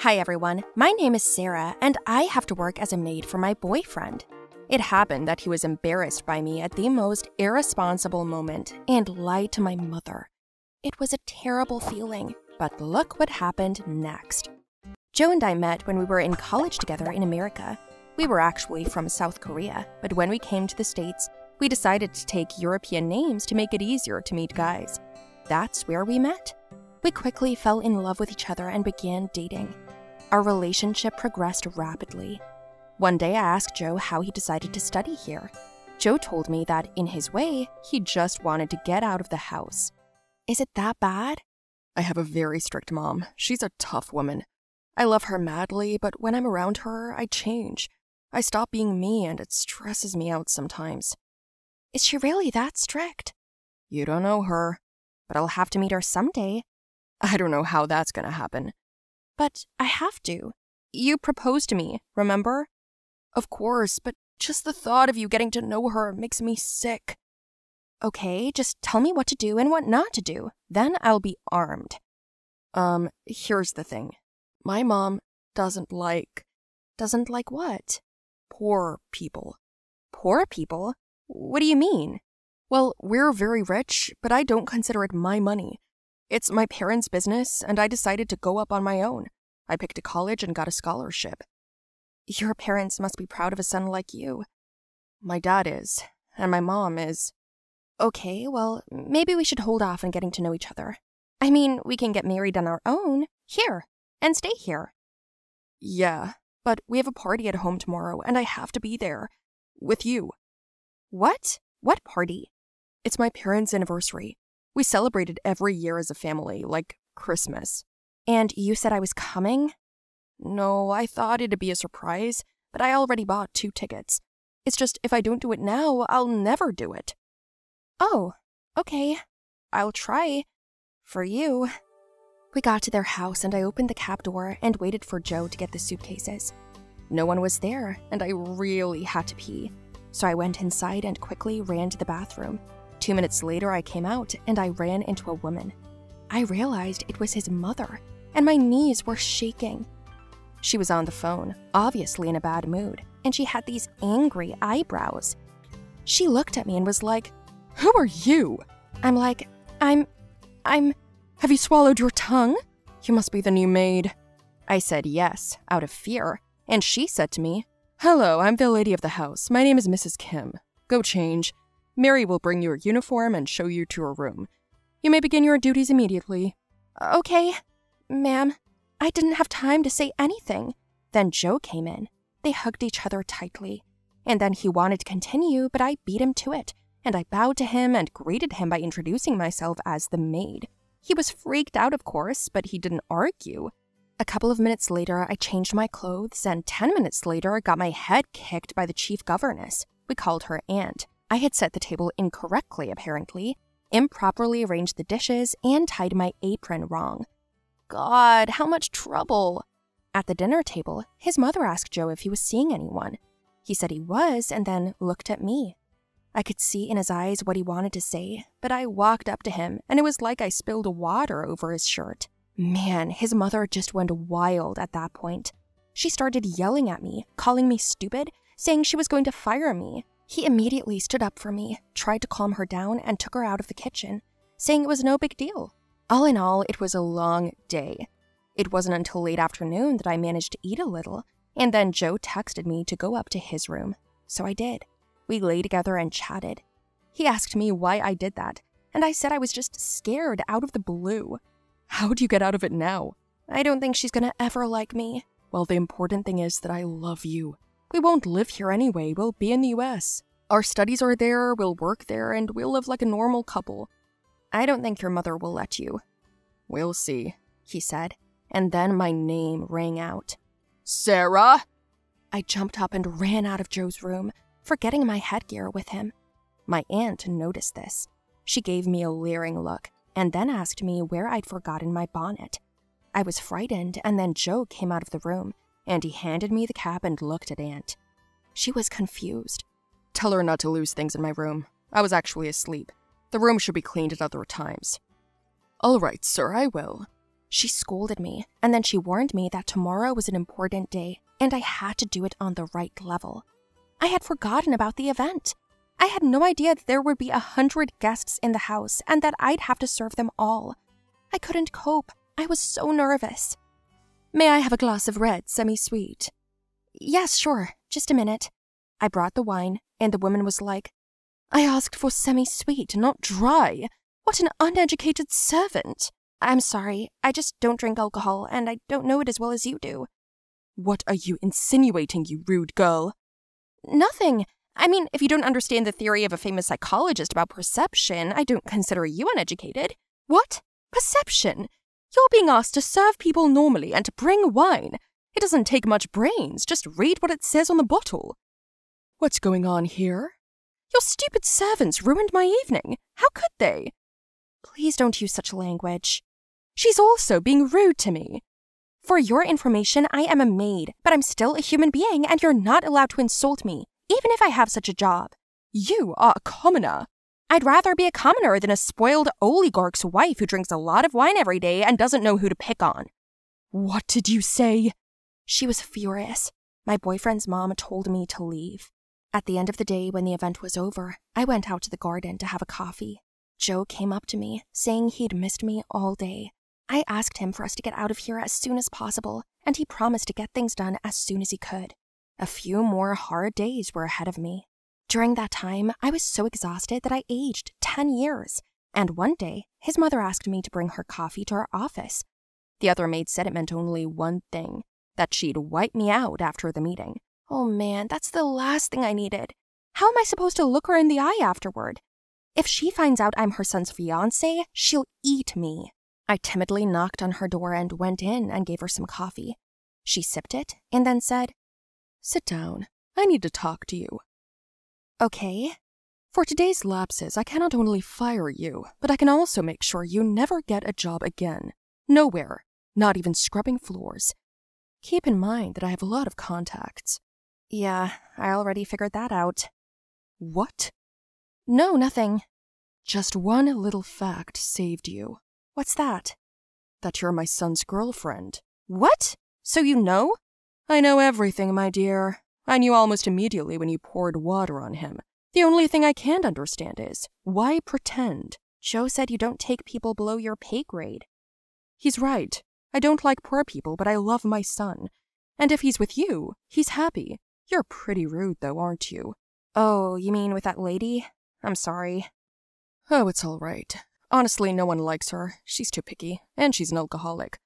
Hi everyone, my name is Sarah, and I have to work as a maid for my boyfriend. It happened that he was embarrassed by me at the most irresponsible moment and lied to my mother. It was a terrible feeling, but look what happened next. Joe and I met when we were in college together in America. We were actually from South Korea, but when we came to the States, we decided to take European names to make it easier to meet guys. That's where we met. We quickly fell in love with each other and began dating. Our relationship progressed rapidly. One day I asked Joe how he decided to study here. Joe told me that, in his way, he just wanted to get out of the house. Is it that bad? I have a very strict mom. She's a tough woman. I love her madly, but when I'm around her, I change. I stop being me and it stresses me out sometimes. Is she really that strict? You don't know her. But I'll have to meet her someday. I don't know how that's gonna happen. But I have to. You proposed to me, remember? Of course, but just the thought of you getting to know her makes me sick. Okay, just tell me what to do and what not to do. Then I'll be armed. Here's the thing. My mom doesn't like... Doesn't like what? Poor people. Poor people? What do you mean? Well, we're very rich, but I don't consider it my money. It's my parents' business, and I decided to go up on my own. I picked a college and got a scholarship. Your parents must be proud of a son like you. My dad is, and my mom is. Okay, well, maybe we should hold off on getting to know each other. I mean, we can get married on our own, here, and stay here. Yeah, but we have a party at home tomorrow, and I have to be there. With you. What? What party? It's my parents' anniversary. We celebrate it every year as a family, like Christmas. And you said I was coming? No, I thought it'd be a surprise, but I already bought 2 tickets. It's just, if I don't do it now, I'll never do it. Oh, okay. I'll try. For you. We got to their house and I opened the cab door and waited for Joe to get the suitcases. No one was there, and I really had to pee. So I went inside and quickly ran to the bathroom. 2 minutes later, I came out and I ran into a woman. I realized it was his mother, and my knees were shaking. She was on the phone, obviously in a bad mood, and she had these angry eyebrows. She looked at me and was like, "Who are you?" I'm like, I'm... Have you swallowed your tongue? You must be the new maid. I said yes, out of fear, and she said to me, "Hello, I'm the lady of the house. My name is Mrs. Kim. Go change. Mary will bring you a uniform and show you to your room. You may begin your duties immediately." Okay, ma'am. I didn't have time to say anything. Then Joe came in. They hugged each other tightly. And then he wanted to continue, but I beat him to it, and I bowed to him and greeted him by introducing myself as the maid. He was freaked out, of course, but he didn't argue. A couple of minutes later, I changed my clothes, and 10 minutes later, got my head kicked by the chief governess. We called her Aunt. I had set the table incorrectly, apparently, improperly arranged the dishes, and tied my apron wrong. God, how much trouble! At the dinner table, his mother asked Joe if he was seeing anyone. He said he was, and then looked at me. I could see in his eyes what he wanted to say, but I walked up to him, and it was like I spilled water over his shirt. Man, his mother just went wild at that point. She started yelling at me, calling me stupid, saying she was going to fire me. He immediately stood up for me, tried to calm her down, and took her out of the kitchen, saying it was no big deal. All in all, it was a long day. It wasn't until late afternoon that I managed to eat a little, and then Joe texted me to go up to his room. So I did. We lay together and chatted. He asked me why I did that, and I said I was just scared out of the blue. How'd you get out of it now? I don't think she's gonna ever like me. Well, the important thing is that I love you. We won't live here anyway, we'll be in the US. Our studies are there, we'll work there, and we'll live like a normal couple. I don't think your mother will let you. We'll see, he said, and then my name rang out. Sarah! I jumped up and ran out of Joe's room, forgetting my headgear with him. My aunt noticed this. She gave me a leering look, and then asked me where I'd forgotten my bonnet. I was frightened, and then Joe came out of the room, and he handed me the cap and looked at Aunt. She was confused. Tell her not to lose things in my room. I was actually asleep. The room should be cleaned at other times. All right, sir, I will. She scolded me, and then she warned me that tomorrow was an important day, and I had to do it on the right level. I had forgotten about the event. I had no idea that there would be 100 guests in the house and that I'd have to serve them all. I couldn't cope. I was so nervous. May I have a glass of red, semi-sweet? Yes, sure. Just a minute. I brought the wine, and the woman was like, I asked for semi-sweet, not dry. What an uneducated servant. I'm sorry. I just don't drink alcohol, and I don't know it as well as you do. What are you insinuating, you rude girl? Nothing. I mean, if you don't understand the theory of a famous psychologist about perception, I don't consider you uneducated. What? Perception? You're being asked to serve people normally and to bring wine. It doesn't take much brains, just read what it says on the bottle. What's going on here? Your stupid servants ruined my evening. How could they? Please don't use such language. She's also being rude to me. For your information, I am a maid, but I'm still a human being and you're not allowed to insult me, even if I have such a job. You are a commoner. I'd rather be a commoner than a spoiled oligarch's wife who drinks a lot of wine every day and doesn't know who to pick on. What did you say? She was furious. My boyfriend's mom told me to leave. At the end of the day, when the event was over, I went out to the garden to have a coffee. Joe came up to me, saying he'd missed me all day. I asked him for us to get out of here as soon as possible, and he promised to get things done as soon as he could. A few more hard days were ahead of me. During that time, I was so exhausted that I aged 10 years, and one day, his mother asked me to bring her coffee to her office. The other maid said it meant only one thing, that she'd wipe me out after the meeting. Oh man, that's the last thing I needed. How am I supposed to look her in the eye afterward? If she finds out I'm her son's fiancé, she'll eat me. I timidly knocked on her door and went in and gave her some coffee. She sipped it and then said, Sit down. I need to talk to you. Okay. For today's lapses, I cannot only fire you, but I can also make sure you never get a job again. Nowhere. Not even scrubbing floors. Keep in mind that I have a lot of contacts. Yeah, I already figured that out. What? No, nothing. Just one little fact saved you. What's that? That you're my son's girlfriend. What? So you know? I know everything, my dear. I knew almost immediately when you poured water on him. The only thing I can't understand is, why pretend? Joe said you don't take people below your pay grade. He's right. I don't like poor people, but I love my son. And if he's with you, he's happy. You're pretty rude, though, aren't you? Oh, you mean with that lady? I'm sorry. Oh, it's all right. Honestly, no one likes her. She's too picky, and she's an alcoholic.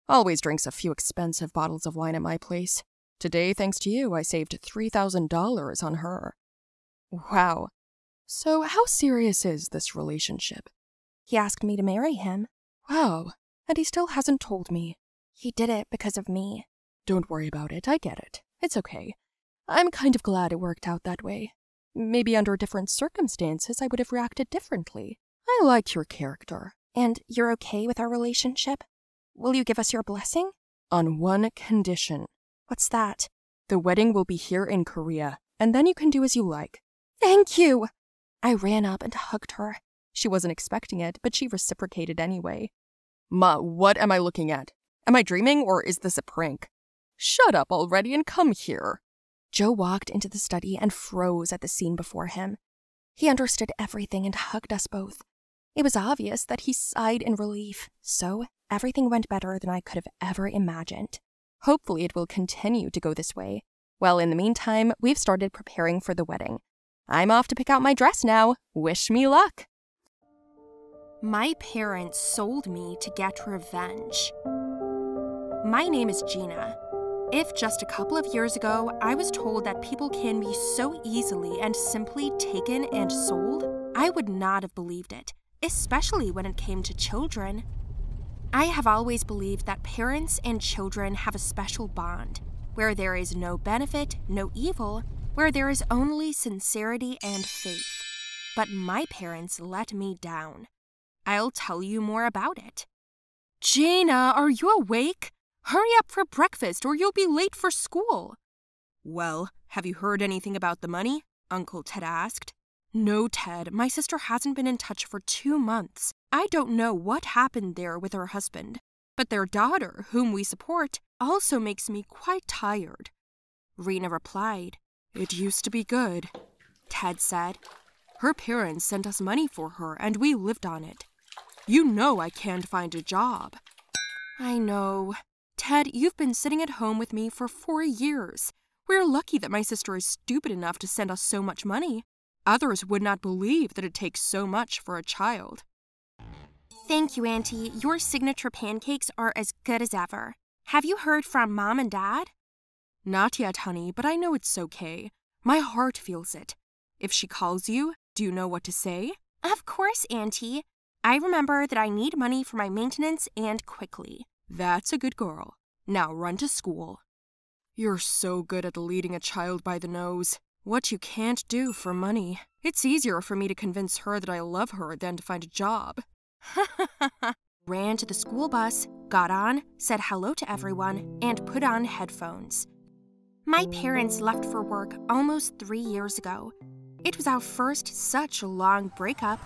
Always drinks a few expensive bottles of wine at my place. Today, thanks to you, I saved $3,000 on her. Wow. So how serious is this relationship? He asked me to marry him. Wow. And he still hasn't told me. He did it because of me. Don't worry about it. I get it. It's okay. I'm kind of glad it worked out that way. Maybe under different circumstances, I would have reacted differently. I like your character. And you're okay with our relationship? Will you give us your blessing? On one condition. What's that? The wedding will be here in Korea, and then you can do as you like. Thank you! I ran up and hugged her. She wasn't expecting it, but she reciprocated anyway. Ma, what am I looking at? Am I dreaming, or is this a prank? Shut up already and come here. Joe walked into the study and froze at the scene before him. He understood everything and hugged us both. It was obvious that he sighed in relief, so everything went better than I could have ever imagined. Hopefully it will continue to go this way. Well, in the meantime, we've started preparing for the wedding. I'm off to pick out my dress now. Wish me luck. My parents sold me to get revenge. My name is Gina. If just a couple of years ago, I was told that people can be so easily and simply taken and sold, I would not have believed it, especially when it came to children. I have always believed that parents and children have a special bond, where there is no benefit, no evil, where there is only sincerity and faith. But my parents let me down. I'll tell you more about it. Gina, are you awake? Hurry up for breakfast or you'll be late for school. Well, have you heard anything about the money? Uncle Ted asked. No, Ted. My sister hasn't been in touch for 2 months. I don't know what happened there with her husband. but their daughter, whom we support, also makes me quite tired. Rena replied. It used to be good, Ted said. Her parents sent us money for her and we lived on it. You know I can't find a job. I know. Ted, you've been sitting at home with me for 4 years. We're lucky that my sister is stupid enough to send us so much money. Others would not believe that it takes so much for a child. Thank you, Auntie. Your signature pancakes are as good as ever. Have you heard from Mom and Dad? Not yet, honey, but I know it's okay. My heart feels it. If she calls you, do you know what to say? Of course, Auntie. I remember that I need money for my maintenance and quickly. That's a good girl. Now run to school. You're so good at leading a child by the nose. What you can't do for money. It's easier for me to convince her that I love her than to find a job. Ran to the school bus, got on, said hello to everyone, and put on headphones. My parents left for work almost 3 years ago. It was our first such a long breakup.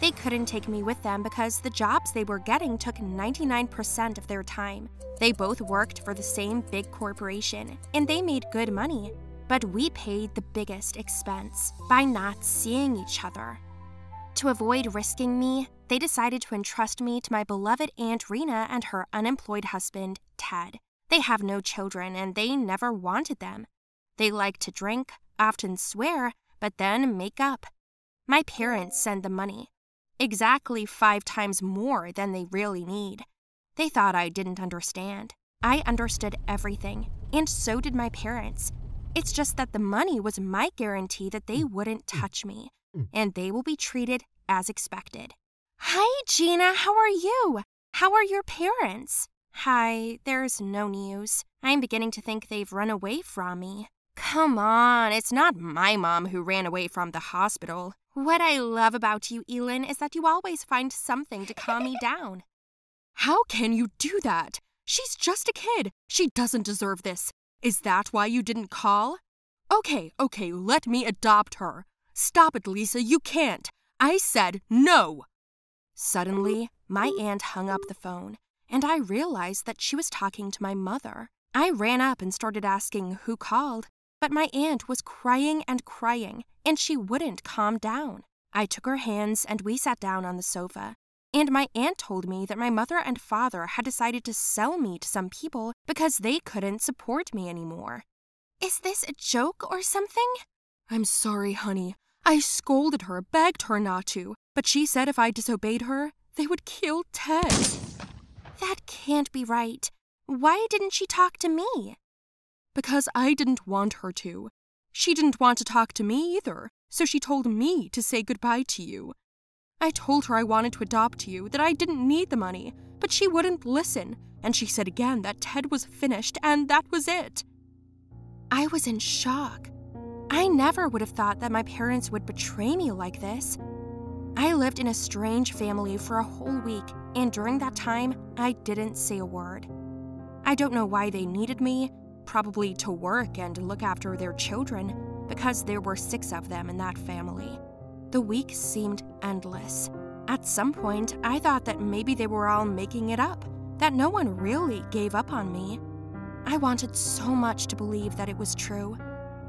They couldn't take me with them because the jobs they were getting took 99% of their time. They both worked for the same big corporation, and they made good money. But we paid the biggest expense by not seeing each other. To avoid risking me, they decided to entrust me to my beloved Aunt Rena and her unemployed husband, Ted. They have no children, and they never wanted them. They like to drink, often swear, but then make up. My parents send the money. Exactly 5 times more than they really need. They thought I didn't understand. I understood everything, and so did my parents. It's just that the money was my guarantee that they wouldn't touch me, and they will be treated as expected. Hi, Gina, how are you? How are your parents? Hi, there's no news. I'm beginning to think they've run away from me. Come on, it's not my mom who ran away from the hospital. What I love about you, Elin, is that you always find something to calm me down. How can you do that? She's just a kid. She doesn't deserve this. Is that why you didn't call? Okay, let me adopt her. Stop it, Lisa, you can't. I said no. Suddenly, my aunt hung up the phone, and I realized that she was talking to my mother. I ran up and started asking who called, but my aunt was crying, and she wouldn't calm down. I took her hands and we sat down on the sofa, and my aunt told me that my mother and father had decided to sell me to some people because they couldn't support me anymore. Is this a joke or something? I'm sorry, honey. I scolded her, begged her not to, but she said if I disobeyed her, they would kill Ted. That can't be right. Why didn't she talk to me? Because I didn't want her to. She didn't want to talk to me either, so she told me to say goodbye to you. I told her I wanted to adopt you, that I didn't need the money, but she wouldn't listen, and she said again that Ted was finished, and that was it. I was in shock. I never would have thought that my parents would betray me like this. I lived in a strange family for a whole week, and during that time, I didn't say a word. I don't know why they needed me, probably to work and look after their children, because there were 6 of them in that family. The week seemed endless. At some point, I thought that maybe they were all making it up, that no one really gave up on me. I wanted so much to believe that it was true.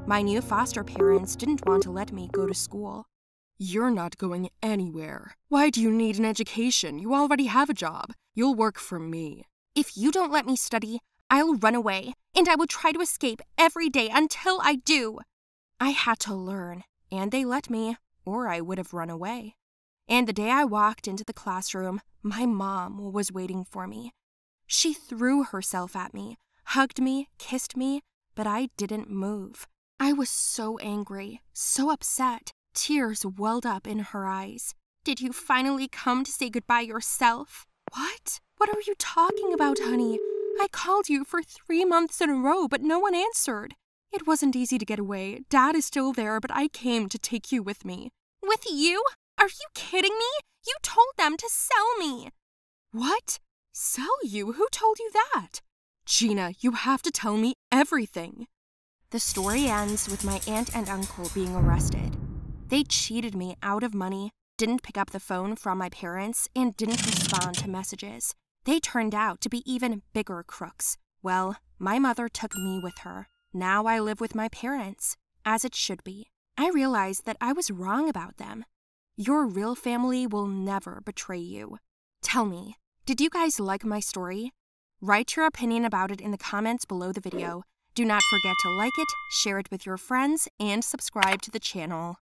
My new foster parents didn't want to let me go to school. You're not going anywhere. Why do you need an education? You already have a job. You'll work for me. If you don't let me study, I'll run away, and I will try to escape every day until I do. I had to learn, and they let me, or I would have run away. And the day I walked into the classroom, my mom was waiting for me. She threw herself at me, hugged me, kissed me, but I didn't move. I was so angry, so upset. Tears welled up in her eyes. Did you finally come to say goodbye yourself? What? What are you talking about, honey? I called you for 3 months in a row, but no one answered. It wasn't easy to get away. Dad is still there, but I came to take you with me. With you? Are you kidding me? You told them to sell me. What? Sell you? Who told you that? Gina, you have to tell me everything. The story ends with my aunt and uncle being arrested. They cheated me out of money, didn't pick up the phone from my parents, and didn't respond to messages. They turned out to be even bigger crooks. Well, my mother took me with her. Now I live with my parents, as it should be. I realized that I was wrong about them. Your real family will never betray you. Tell me, did you guys like my story? Write your opinion about it in the comments below the video. Do not forget to like it, share it with your friends, and subscribe to the channel.